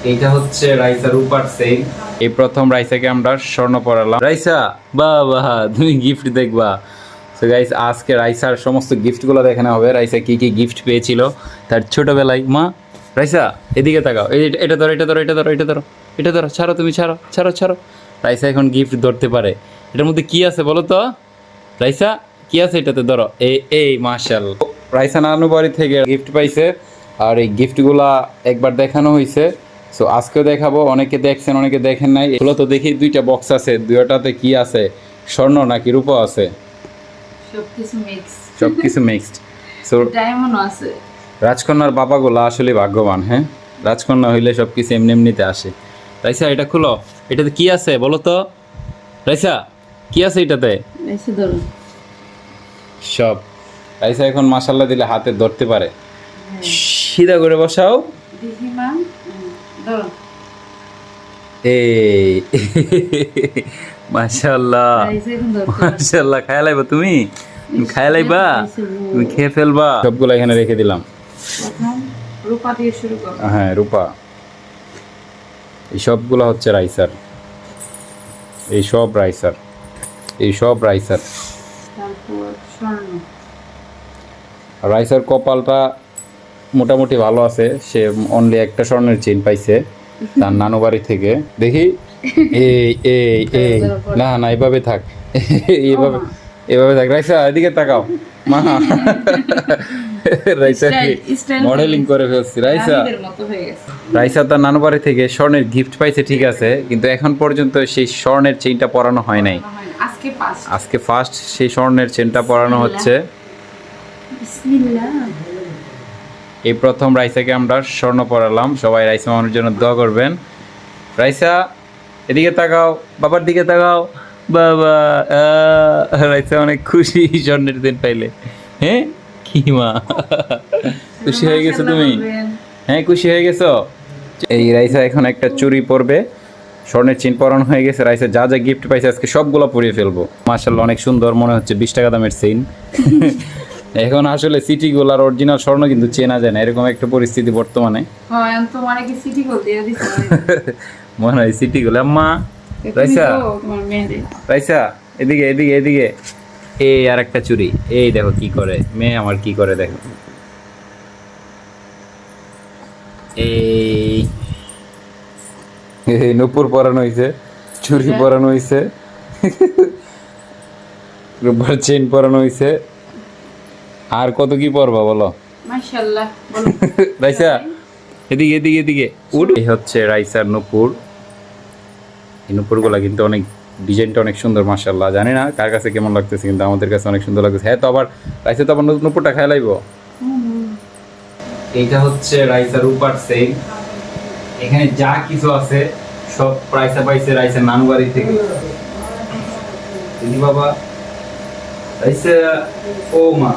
এইটা হচ্ছে রাইসা রূপার সেল। এই প্রথম রাইসাকে আমরা স্বর্ণ পরালাম। রাইসা বাহ বাহ, তুমি গিফট দেখবা। তো গাইস আজকে রাইসার সমস্ত গিফটগুলো দেখানো হবে। রাইসা কি কি গিফট পেয়েছিল তার ছোটবেলায়। মা রাইসা এদিকে তাকাও, এটা ধরো এটা ধরো এটা ধরো এটা ধরো এটা ধরো, ছাড়ো তুমি ছাড়ো ছাড়ো ছাড়ো। রাইসা এখন গিফট ধরতে পারে। এটার মধ্যে কি আছে বলো তো রাইসা, কি আছে এটাতে? ধরো এই এই মাশাআল্লাহ। রাইসা নানু বাড়ি থেকে গিফট পাইছে, আর এই গিফটগুলা একবার দেখানো হয়েছে। সো আজকেও দেখাবো। অনেকে দেখছেন অনেকে দেখেন নাই। এগুলো তো দেখি দুইটা বক্স আছে, দুইটাতে কি আছে, স্বর্ণ নাকি রূপা আছে? সবকিছু মিক্সড। সো ডায়মন্ড আছে। রাজকন্যার বাবাগুলা আসলে ভাগ্যবান। হ্যাঁ, রাজকন্যা হইলে সব কিছু এমনি এমনিতে আসে। রাইসা এটা খুলো, এটাতে কি আছে বলো তো রাইসা, কি আছে এটাতে? এসে ধরো। সব। রাইসা এখন মাশাল্লাহ দিলে হাতে ধরতে পারে। সিধা করে বসাও। দেখি মা, ধরো। এই মাশাল্লাহ মাশাল্লাহ, খায়া লাইবা তুমি? খায়া লাইবা? তুমি খেয়ে ফেলবা। সবগুলো এখানে রেখে দিলাম। রূপা দিয়ে শুরু করো। হ্যাঁ রূপা। এই সবগুলো হচ্ছে রাইসার, এই সব রাইসার, এই সব রাইসার। তারপর স্বর্ণ। রাইসার কপালটা মোটামুটি ভালো আছে। সে অনলি একটা স্বর্ণের চেইন পাইছে তার নানু বাড়ি থেকে। দেখি এই এই এই, না না এভাবে থাক, এভাবে এভাবে থাক। রাইসা এদিকে তাকাও। মা রাইসা মডেলিং করে ফেলছি। রাইসা রাইসা তার নানু বাড়ি থেকে স্বর্ণের গিফট পাইছে ঠিক আছে, কিন্তু এখন পর্যন্ত সেই স্বর্ণের চেইনটা পরানো হয় নাই। আজকে ফার্স্ট সেই স্বর্ণের চেইনটা পরানো হচ্ছে। এই প্রথম রাইসাকে আমরা স্বর্ণ পরালাম। সবাই রাইসা মামার জন্য দোয়া করবেন। রাইসা এদিকে তাকাও, বাবার দিকে তাকাও। বাবা রাইসা অনেক খুশি স্বর্ণের দিন পাইলে। হ্যাঁ কি মা, খুশি হয়ে গেছো তুমি? হ্যাঁ খুশি হয়ে গেছো। এই রাইসা এখন একটা চুড়ি পরবে, স্বর্ণের চেইন পরানো হয়ে গেছে। রাইসা যা যা গিফট পাইছে আজকে সবগুলো পরিয়ে ফেলবো। মাশাআল্লাহ অনেক সুন্দর, মনে হচ্ছে 20 টাকা দামের চেইন। এখন আসলে সিটিগুলার অরিজিনাল স্বর্ণ কিন্তু চেনা যায় না, এরকম একটা পরিস্থিতি বর্তমানে। মনে হয় সিটিগুলো। আম্মা রাইসা রাইসা এদিকে এদিকে এদিকে। এই আর একটা চুড়ি, এই দেখো কি করে মেয়ে আমার, কি করে দেখো। এই নূপুর পরানো হয়েছে, চুড়ি পরানো হয়েছে, রূপার চেইন পরানো হয়েছে। আর কত কি পরবা বলো? মাশাআল্লাহ বলো। রাইসা এদিকে এদিকে এদিকে উঠ। এই হচ্ছে রাইসার নূপুর। এই নূপুরগুলা কিন্তু অনেক, ডিজাইনটা অনেক সুন্দর মাশাআল্লাহ। জানি না কার কাছে কেমন লাগতেছে, কিন্তু আমাদের কাছে অনেক সুন্দর লাগতেছে। হ্যাঁ তো আবার রাইসা তো আবার নূপুরটা খাই লাইব। এইটা হচ্ছে রাইসার রূপার সেল। এখানে যা কিছু আছে সব রাইসা পাইছে রাইসার নানু বাড়ি থেকে। বাবা রাইসা ও মা